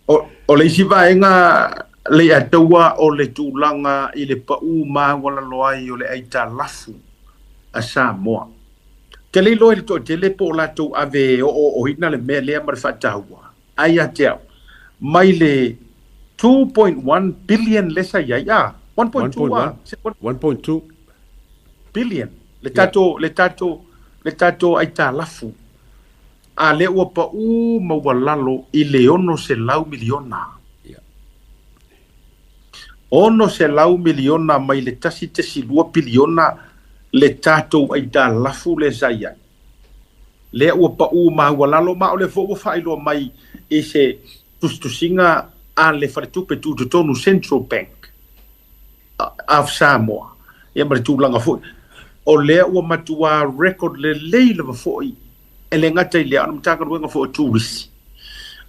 o le isi vaenga le ataua o le tūlanga i le pa'u wala loa i o le aita lafu a Samoa. Ke le loe le to te le po latou ave o hina le mea lea ma le whaatahua. Ai a te au. Mai le 2.1 billion lesa ia ia. 1.2 billion. Le tato aita lafu. A le ua pa'u mawalalo i le ono se lau miliona. Ono se lau miliona mai le tasi te silua piliona le tatou aita lafu le zaya. Le ua pa'u mawalalo ma o le fo'u whailo mai i se tustusinga a le wharetupe tūtutonu Central Bank of Samoa. Ia mare tūlanga fo'i. O le ua matua record le leila ma fo'i. E le ngata i lea, ana mataka ruenga fo o tūrisi.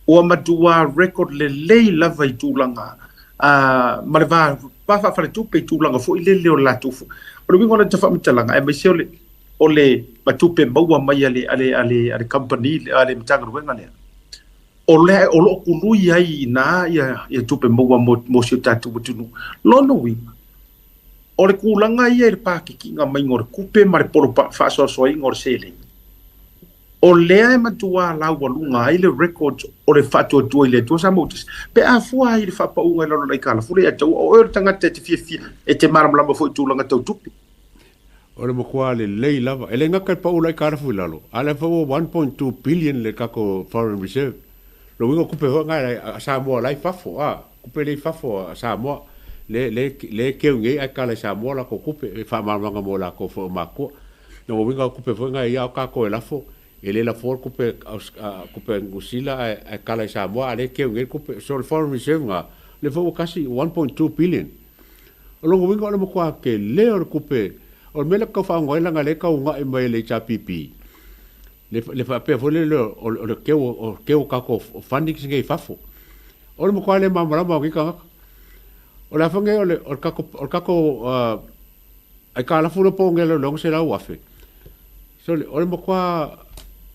Ua matua record le leila vai tūlanga. Ma le wha whare tupe i tūlanga fo i le leo la tufu. O le wingo na te whamitalanga, e mai se o le matupe maua mai ale company, ale mataka ruenga lea. O le o lo kului ai na ia tupe maua mo si o tatu watunu. Lono winga. O le kulanga ia i le pākiki ngā mai ngore kupe ma le polo whaasoasoi ngore sele. O lea e matua lau walunga ai le records o le whatua tua i le tua sa motis. Pe a fua ai le whapaunga i lalo lai kala. Fule a tau o ere tangata te fia e te maramlama fo i tūlanga tau tupi. O le makua le lei lava. E le ngaka i pau lai kala fui lalo. A le whau 1.2 billion le kako foreign reserve. Lo wingo kupe hoa ngai a Samoa lai Fafo. Kupe lei Fafo a Samoa. Le keu ngei ai kala Samoa la ko kupe. E wha maramanga mo la ko fo makua. No wingo kupe hoa ngai iau kako e lafo. E le la for kupe ngusila e kala i Samoa, a le keu ngei kupe, so le foreign reserve nga, le fau kasi 1.2 billion. O longo wingo ala makua ke leo le kupe, o mele kau whaangoila nga le kau nga i mai le chapipi. Le whaapea fole leo, o le keu kako funding ngei Fafo. O le makua le mamarama o kika ngaka. O le afange o le kako, ai ka alafu le po ngelo longo se lau afe. So o le makua,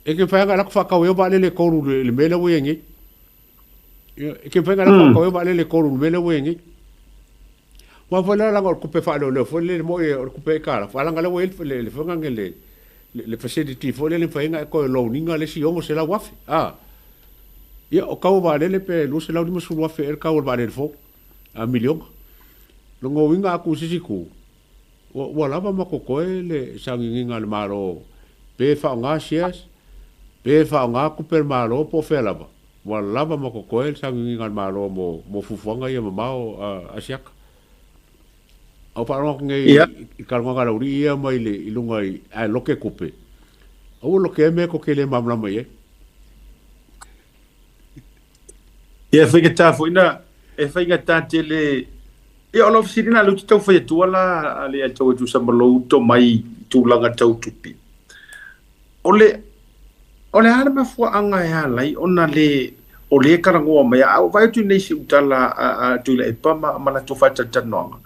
e ke whaenga lako whakaweo ba le koru le mele ue ngi. E ke whaenga lako whakaweo ba le koru le mele ue ngi. Wa whaela langa o kupe whaelo leo, whaele le moe o kupe e kara. Whalanga le whael le whangange le facility, whaele le whaenga e koe lau ninga le si ongo se lau wafe. Ia o kau wa lele pe lu se lau lima suru wafe er kau wa lele fo. A milionga. Longo winga aku sisiku. Wa lava mako koe le sanginginga le maro. Pe whaonga shares. Pe whaonga kuper maro po whelava. Wa lava mako koe sanginga le maro mo fufuanga ia mamao asiaka. Au paronga ngei i karonga rauri ia mai le ilunga i loke kupe. Au loke me ko ke le mamlama ye. Ia whainga fo ina, e whainga te le... E olof sirina lu tau whai atua la ale a tau atu samalou to mai tūlanga tau tupi. Ole ana mafua anga e alai, ona o le karangoa mai, au vai atu nei si utala a tuila e pama mana to whai tatanoanga.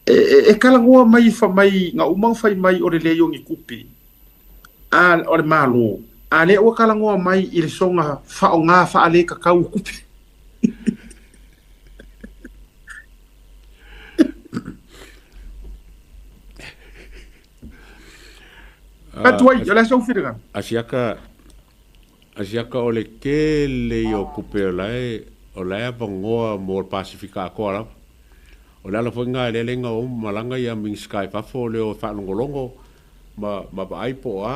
E karangoa mai wha mai, ngā umang whai mai o le leo ngi kupi. O le malo. A le o karangoa mai i le songa wha o ngā wha ale kakau kupi. Atuai, yo la sau firga. Asiaka o le ke le o kupe o lae pangoa mo Pasifika ko ala. O la fo nga le lenga o malanga ia ming sky Fafo le o whanongolongo ma aipo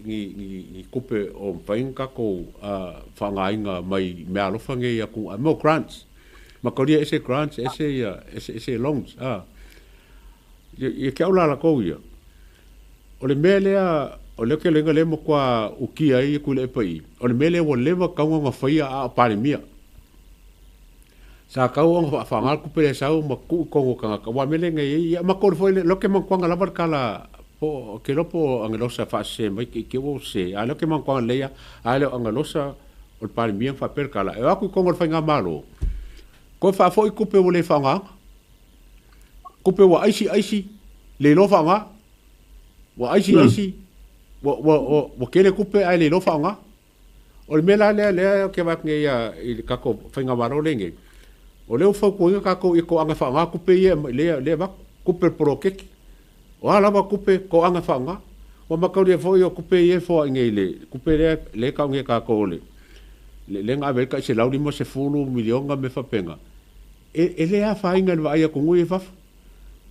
ni kupe o painka ko whangainga mai me alofa nge ia ku mo grants. Ma kolia ese grants ese loans Ia ke aula la ko ia. O le melea o le ke lenga le mo kwa ukia i ku le pai. O le mele o leva kaunga nga whaia a Palemia. Sa kau nga whangal ku pere sau ma ku kongo kanga ka wa mele nga ia ma ko foi lo ke mangkwanga lavar kala po ke lopo anglosa fa se mai ke wo se a lo ke mangkwanga leia a lo anglosa o Palemia fa per kala e aku kongo whainga malo. Ko fa foi ku pe o le whanga. Ku pe wa aisi le lo whanga. Wa aisi wa kele kupe ai le lofa nga o le mela le ke va nge ya i kako fainga waro lenge o le fa ko kako i ko anga fa nga kupe ye le va kupe prokeki o ala va kupe ko anga fa nga o Makaukia fo yo kupe ye fo nge kupe le ka nge kako le nga ve ka se lauri mo se fulu milionga me fa penga ele a fa inga va ia ko ngui fa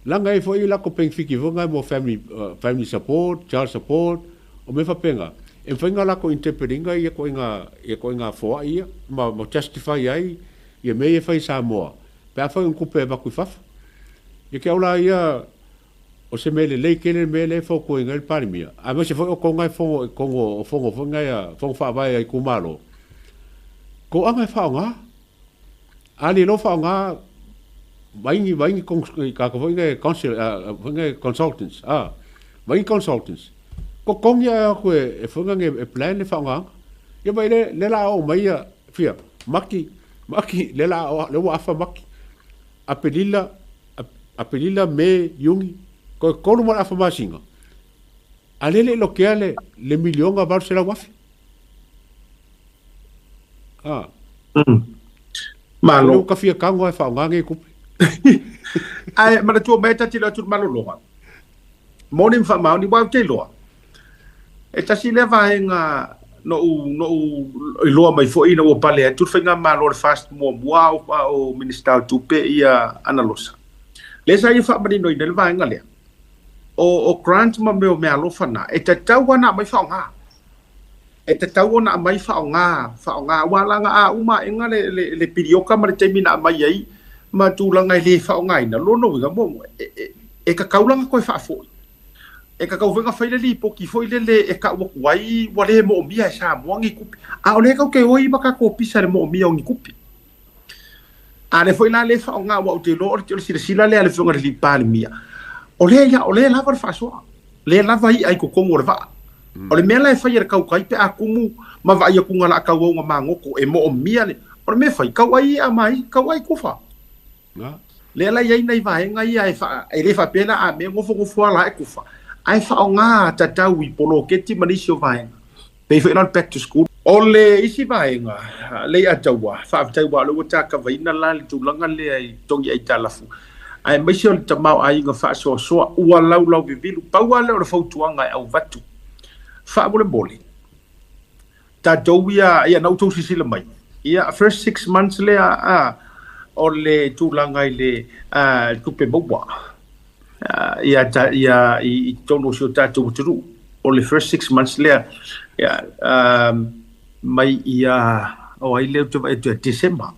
langa e fo i la ko peng fiki vo nga mo family support child support o me fa penga e whainga la ko interpretinga ia ko inga foa ia ma justify ai ia me e whai Samoa pe a whai un kupe e waku fafa ia ke aula ia o se mele lei kele mele fo ko inga il Palemia a me se fo ko ngai fongo fonga ia fongo fa vai ai ku malo ko anga fa nga ali lo fa nga vai kong ka ko inga consultants vai consultants ko kongia ko e funga nge plan le fanga ye vai le la o mai fia maki le la o le wa fa maki apelila me yungi ko no ma fa masinga ale lo que le millón a Barcelona wafi malo ka fia kango e fa nge ku ai ma tu meta ti la tu malo lo morning fa ma ni wa te lo e tasi le vaenga no i loa mai fo ina o pale tu whainga malo fast mo o minister Tupe ia analosa le sa i fa mani no i le vaenga le o grant ma me o me alofa na e te tau ana mai whaonga e te tau ana mai whaonga walanga a uma inga le pirioka ma le teimina mai ai ma tūlanga i le whaonga ina lono winga mo e ka kaulanga koe whaafoi e ka kauwenga whaile li poki foi le e ka wakuai wale mo omia e Samoa ngi kupi a ole kau ke oi maka ko pisa le mo omia ngi kupi a le foi la le whaonga wa ute lo o sila le ale whonga li Palemia ole lava le whasoa le lava i ai kukongo le waa ole mea le whai e kau kai pe a kumu ma wa ia kunga la kau nga mangoko e mo omia le ole me whai kau ai a mai kau ai kufa le la iai nei vaenga i ai e le wha pena a me ngofo ala e kufa ai whaonga tatau i polo keti manisio vaenga. Pei whainal back to school. O le isi vaenga, le ataua, whaaftaua lo wataka vaina la le tūlanga le ai tongi ai talafu. Ai maisio le tamau ai inga whaasoa soa, ua lau vivilu, paua leo le whautuanga ai au vatu. Whaamole mole. Tatou ia nautou sisila mai. Ia first 6 months le o le tūlanga i le tupe maua. I tono sio tatou turu o le first 6 months lea mai o ai leo te December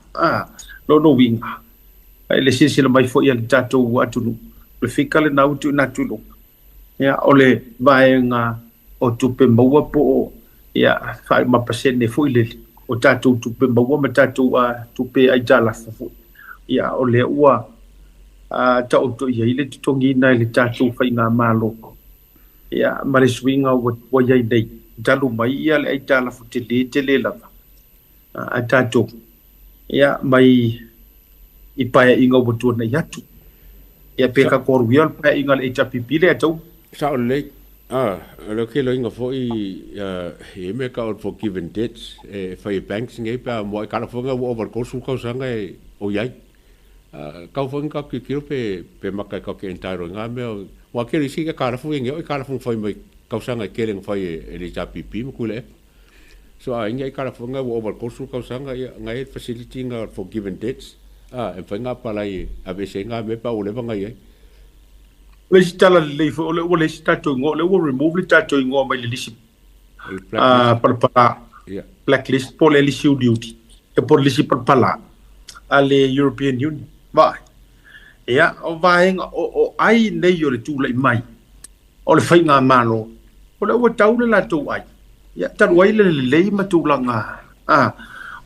no winga ai le sila mai fo ia le tatou atunu le fika le nau tu natulo o le vaenga o tupe maua po fai ma pasene fo ile o tatou tupe maua ma tatou tupe ai tala fo o le ua ta o to ia ile tongi na le tatou whainga malo ma le swinga wa iai nei talu mai ia le ai tala te le lava a tatou mai i paia inga watua na iatu peka koru ia paia inga le HPP le atau sa o le lo ke lo inga fo i me ka o forgive and debts whai banks ngai pa mo i kala fonga over kosu kausanga o iai kau fong ka ki pe maka ka ke entire nga me wa ke ri ka kara fu nge o kara fu foi mai ka sanga ke le foi e ja pipi mo kule so nge kara fu nga over course ka sanga nga facility nga forgiven debts e fa nga pala i ave se nga me pa o le nga ye le stala le fo le stato ngo le remove le stato ngo mai le lisi para blacklist por le lisi duty e por lisi para ale European Union vai o vaenga o ai nei o le tūlai mai o le whainga malo o le ua taule la tō ai taru ai le lei matūlanga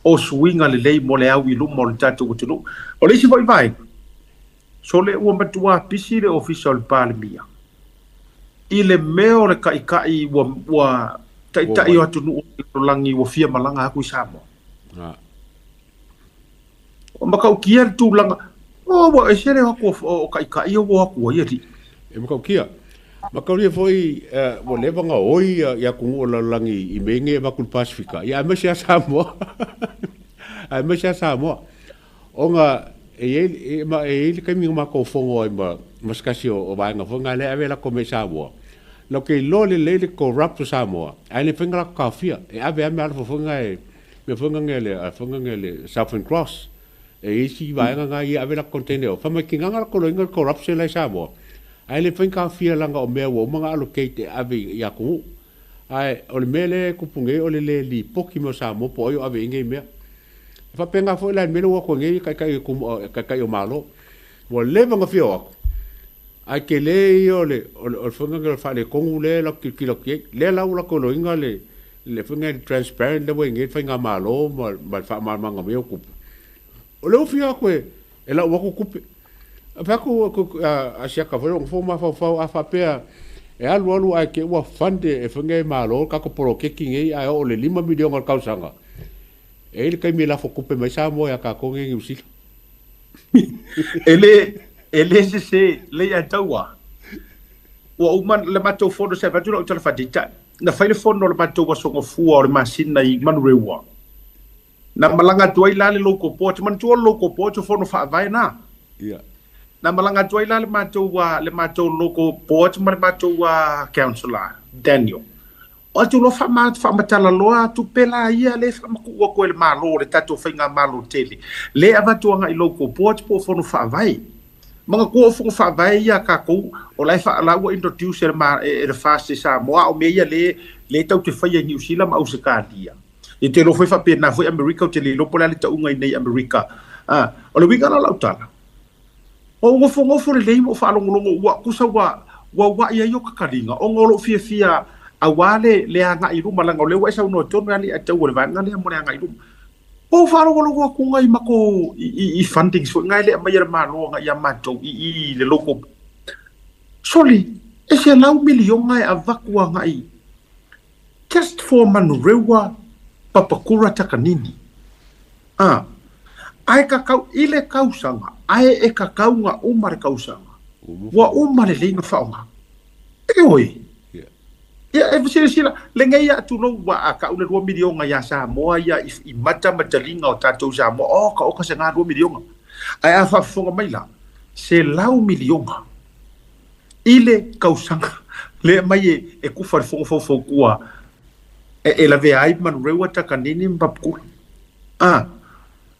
o suinga le lei mo le au i lumo le tātou o tunu o le isi vai vaenga so le ua matua pisi le official Palemia i le meo le kai ua tai o atunu o langi ua fia malanga aku i Samoa o Makaukia le tūlanga o wa e sere o kai o wa ku ia ri e Makaukia Makaukia foi mo leva nga oi ya kungu la langi I menge ba kul Pasifika. Ya me sia Samoa. Ai me sia Samoa. Onga ma kai mi ma ko fongo ai ma maskasio o ba nga fonga le ave la come Samoa. Lo ke lo le corrupt Samoa. Ai le finga ka fia. E ave me ala fonga e me fonga ngele Southern Cross. E isi ba nga ia ave la container. Fa ma kinga nga ko lo inga corruption le Samoa. Ai le finka fia langa o mea wo mga allocate ave ya ku ai o le mele ku punge o le li poki mo sa mo po yo ave nge mea fa penga fo la mele wo ko nge kai o malo wo le vanga fia o ai ke le yo le o funga nge fa le kongu le la ki le la ula ko lo inga le funga transparent le wo nge finga malo ma fa ma nga me ku o le fia ko e la wo ku Faku asia ka fo ma fa fa pe e alu ai ke wa fande e fenge malo ka ko pro ke kingi ai o le 5 milion al kausanga e le kai mi la fo kupe mai sa mo ya ka ko ngi usi ele se le ya tawa o man le mato fo do se va tulo tala fatita na fa le fo no le mato wa so fu o le machine i man rewa na malanga tuai la le loko po man tu loko po tu fo no fa vai na na malanga tuai la le mato loko port ma le mato wa councilor Daniel o tu lo fa matala loa tu pela ia le fa maku ko le malo le tato fainga malo tele le ava tu nga I loko port po fo no fa vai manga ko fo fa vai ia ka ko o lai fa la wo introduce le fast Samoa o me ia le tau te faia New Zealand ma Australia e te lo foi fa pena foi America te le lo pola le tau ngai nei America o le winga la utala o ngofo le mo fa longo wa kusa wa ia yo kakalinga o ngolo fia awale le anga I ruma langa le wa sa no to ngani a tau le vanga le mo le anga I ruma o fa longo ku ngai mako I funding so ngai le mai ma lo nga ia mato I le loko soli e se lau milion ngai avakua ngai just for manurewa papakura takanini ai kakau ile kausanga ai e kakau nga umar kausanga wa umar le nga faunga e oi ya e sila le ngai atu no wa ka una 2 milion nga ya Samoa ya I mata linga o tatou Samoa o ka se nga 2 milion ai afa fonga mai la se lau milion ile kausanga le mai e ku far fo kua e la ve ai man rewa takanini mbapku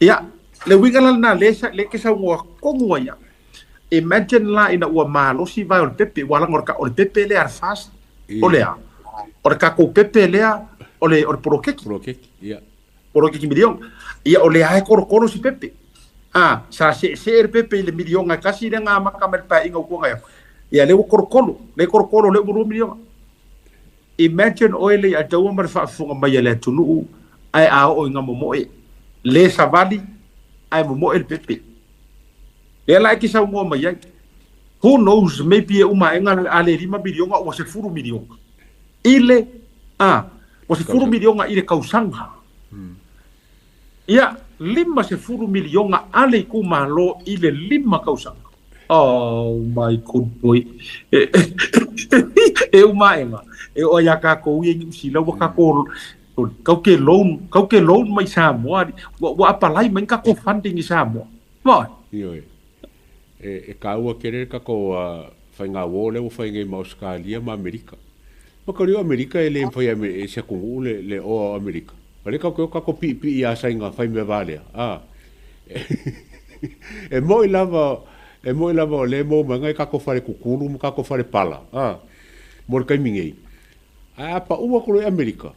ya le wingala na le ke sa ngwa ko ya imagine la ina wa malo si vai o pepe wala ngor ka o pepe le ar fast o le o ka ko pepe le o le prokeki ya prokeki milion ya o le ai koro si pepe sa se pepe le milion ka si le nga makamer pa inga ko nga ya le koro le 1 milion imagine oil ya tawa mar fa funga mai le tunu ai o nga mo le savali ai mo el pepe le la ki sa mo mai who knows maybe uma enga ale 5 milion o se 4 milion ile o se 4 milion ile kausanga ya 5 se 4 milion ale ku malo ile 5 kausanga oh my god boy e uma enga e o ya ka ko wi si lo ka ko kau ke loan mai Samoa wa apalai mai ka ko funding I Samoa mo io e ka ua kere ka ko fainga wo le fainga ma Australia ma Amerika ma ko rio Amerika ele foi e se ko le o Amerika pare ka ko pi ia sainga fai me vale e mo lava le mo manga ka ko fare kukuru ka ko fare pala mo ka mingei pa ua ko Amerika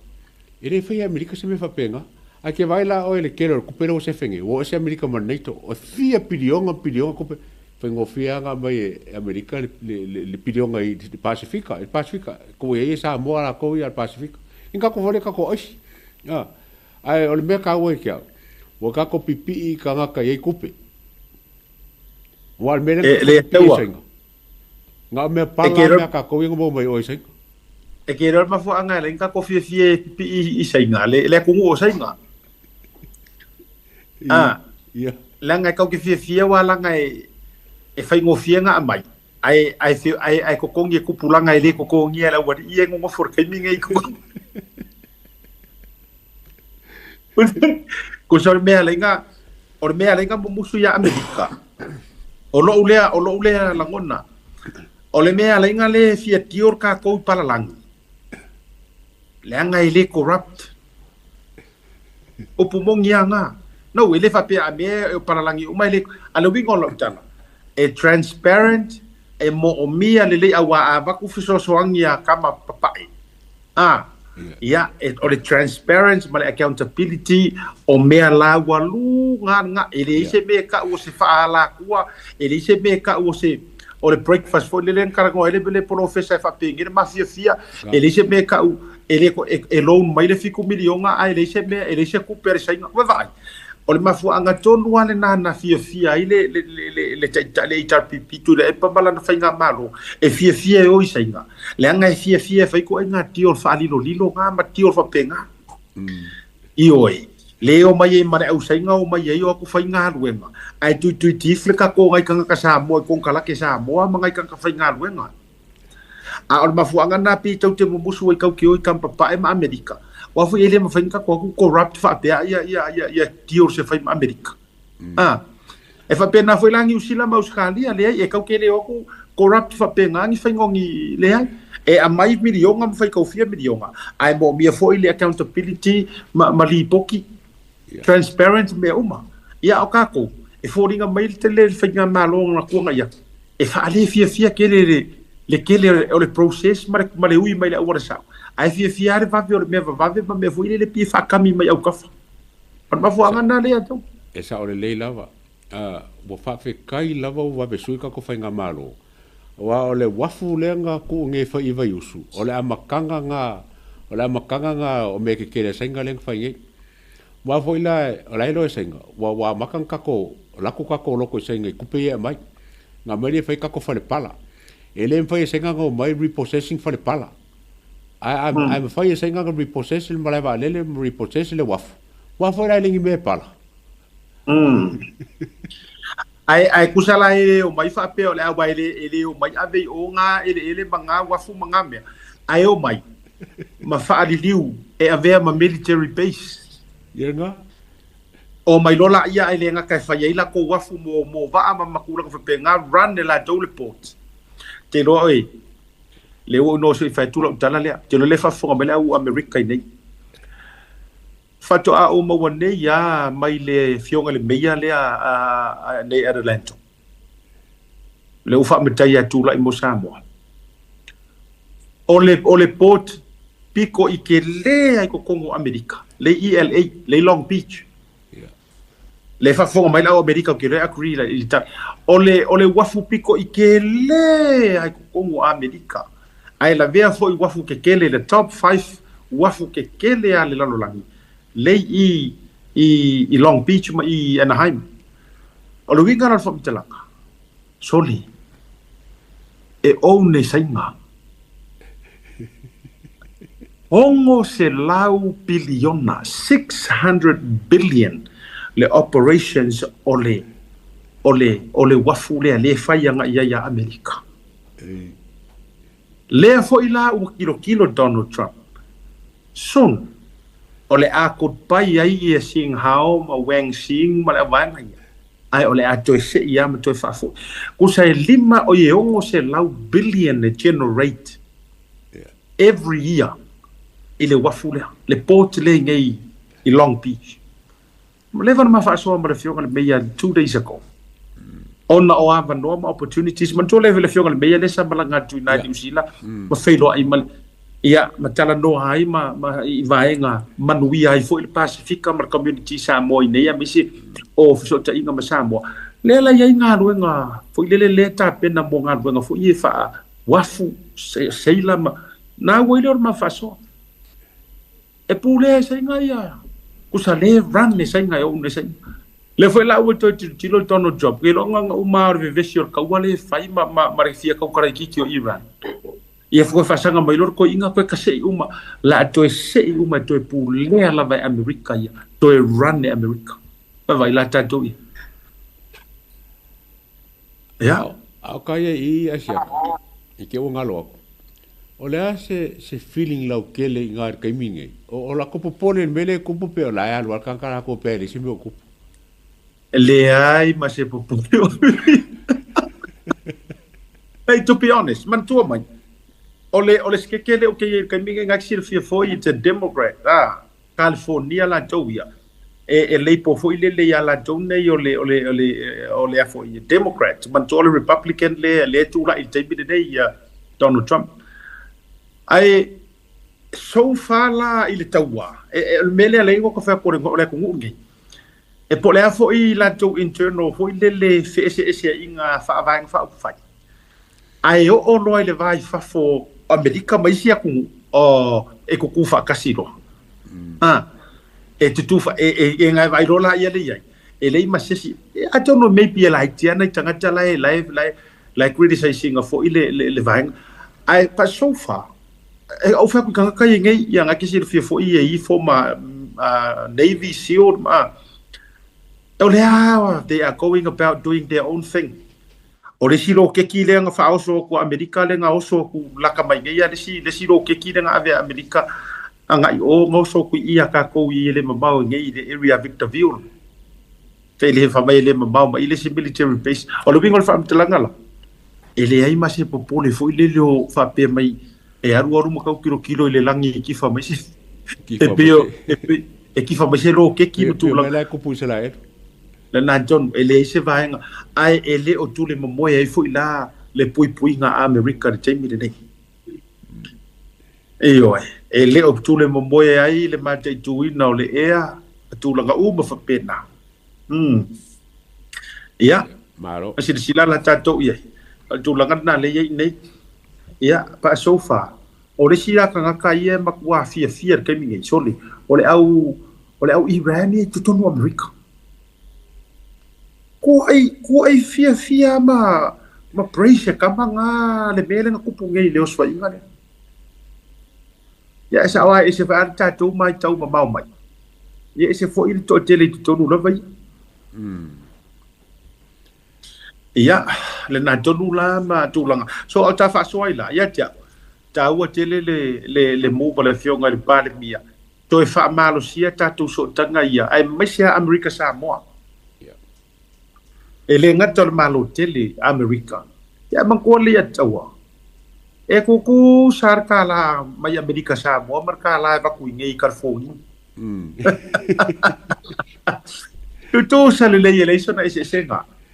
ele foi Amerika se me fa penga a que vai lá o ele quero recupera o se fenge o se Amerika maneito o fia pilion ko foi ngofia nga mai Amerika le pilion ai de Pacifica ko e sa moa ko ia Pacifica inga ko vole ka ko osi ai o le me ka o ke o ka ko pipi ka nga ka ye kupe o al mena le tawa nga me pala me ka ko ngo mai o se e ke ro ma fu anga le ka ko fie I sainga le ku o sainga ya la nga ka ke fie wa la nga e fai ngofia nga mai ai ko kongi ku pulanga ile ko kongi ala wadi ie ngo for kai mi ngai ko ko so me ala nga musu ya Amerika o lo ulea langona o le me ala nga le fia tior ka ko palalang le nga ile corrupt o pumongi nga no ele fa pe a me o palalangi o mai le ala wingo lo tana e transparent e mo o mia le awa ava ku fiso soangia kama papai ya o le transparency ma le accountability o mea la walu nga ele se me ka o se fa ala kua ele se me ka o se o le breakfast for le len karango ele le professor fa pe ngir mafia fia ele se me ka ele ko e loan mai le fiku milionga ele se me ele se ku per sai nga vai o le mafu anga tonu ale na fia le HRPP tu le pambala na fainga malo e fia o isainga le anga fia fai ko nga tio fa lilo nga ma tio fa penga ioi le o mai mare au sainga o mai o ku fainga luenga ai tu tifleka ko ngai kanga ka Samoa ko kala ke Samoa mangai kanga fainga luenga a o mafu anga na pi tau te musu i kau ki o kampa pa e ma Amerika wafu ele ma fainga ko ku corrupt fa pe ya tio se fai ma Amerika e fa pena foi langi usila ma Australia le e kau ke le o ku corrupt fa pe ngangi fai ngongi le ai e a mai milionga ma fai kau fia milionga ai mo mia foi le accountability ma li poki transparent me uma ia o kako e foringa mai te le fainga malo na kuanga ia e fa ale fia ke le o le process ma le ui mai le ora sa ai fia va me foi le pi fa kami mai au kafa ma fo anga na le ato e sa o le lava wo fa fe kai lava wa be sui ka ko fainga malo wa o le wafu le nga ku nge fa iva yusu o le amakanga nga o me ke le senga le fainga wa foi la lo senga wa makang ka ko la ku ka ko lo ko senga ku pe mai nga mai fa ka ko fa le pala ele fa senga ngo mai repossessing fa le pala I'm fa senga ngo repossessing ma va le repossessing le wafu la le ngi me pala ai kusala ele o mai fa pe o le awa ele o mai ave o nga ele manga wafu manga me ai o mai ma fa ali liu e ave ma military base yenga o mai lola ia ele nga kai fa ia ko wafu mo va ma makula ko pe nga run la dole port te lo le o no se fa tu lo tala le te lo le fa fo mele au America nei fato a o mo wane ya mai le fionga le meia le a nei Atlanta le o fa metai tu la mo Samoa o le port pico i ke le ai ko Kongo America le ELA le Long Beach le fa fo mai la America ke le agree la o le wafu pico i ke le ai ko Kongo America ai la vea fo i wafu ke kele le top 5 wafu ke kele ale lalolangi le i Long Beach ma i Anaheim o le winga na fo mtelanga soli e o ne sainga ongo se lau biliona 600 billion le operations ole wafu le faianga ia Amerika le fo ila u kilo Donald Trump son ole a ko pai ai e sing hao ma wang sing ma le vanga ai ole a to se ia ma to fa fo ku sai lima o ye ongo se lau billion generate every year ile wafu le port le ngai i Long Beach le van ma fa so ma le fionga le meia 2 days ago ona o ava no opportunities man to le fionga le meia le sa balanga tu na New Zealand ma feilo ai mal ia matala no hai ma i vaenga manui ai fo il Pacifica ma community Samoa nei misi o so ta inga ma Samoa le la ia nga ruenga fo le ta pena mo nga ruenga fo i fa wafu seila ma na wele ma fa so e pule sai nga ia kusa le run ne sai nga o ne sai le foi la o to tilo tono job ke lo nga umar ve vesio ka wale fai ma refia ka kara ki o Iran ia foi fa sanga mai lor ko inga ko ka sei uma la to sei uma to pule la vai America ia to run ne America vai la ta to ia Au kaya I asia. I ke o ngalo aku. O lea se feeling lau kele I ngā kaiminge. O la kupu pone mele kupu pe o la ea luar kankara ko pere si me o kupu. Le ai ma se pupu. Hey, to be honest, man tua mai. Ole skekele o ke kaiminge ngaksil Fiafo it's a Democrat. California la tauia. E lei po foi le ya la tone ole afo I Democrat. Man to ole Republican le tu la I tabi de Donald Trump. Ai so far la I le taua. Mele le ngo ko fa ko le ko ngi. E po le afo I la to internal foi le FSS inga fa va fa. Ai o no le vai fa fo America mai sia ku o e ko ku fa kasiro. E tutufa e ngai vai rola ia le ia. E le masisi. I don't know maybe like tiana tangata like criticizing for le vai. Ai pa so far. O fa ku ka ngai ia ngaki sir Fiafo I for ma Navy SEAL ma. They are going about doing their own thing. O le siro ke ki le nga fa oso ko America le nga oso ku laka mai ia le siro ke ki le nga ave America anga I o ngoso ku ia ka ko I le mabau ngai le area Victorville te le fa mai le mabau mai le military base o le wingol fa mtelanga la ele ai ma se popole foi le lo fa pe mai e aru mo ka kilo le langi ki fa mai si e ki fa mai se lo ke ki tu la ko pu se la le na John ele se vai ai ele o tu le mo e foi la le pui nga America de Jamie de nei ele o tu le mo e ai le mate tu ina o le ea tu la nga uma fa pena ia Malo sila la tato ia tu la nga le ia nei ia pa sofa o le sila ka nga ia makua fia ke mi soli o le au Iran tu tonu America ko ai fia ma praise ka manga le mele nga kupu ngai le oswa inga le ya sa wa ese fa ta tu mai tau ma mau mai ya ese fo il to tele to nu la vai ya le na to nu la ma tu langa so ta fa so ila ya ta wa tele le mo pa le fio ngai Palemia to fa malo sia ta tu so tanga ia ai mesia America Samoa ele ngator malo tele America ya mangko le tawa e kuku sarkala mai America Samoa markala va ku ngai California tu sale le election ese senga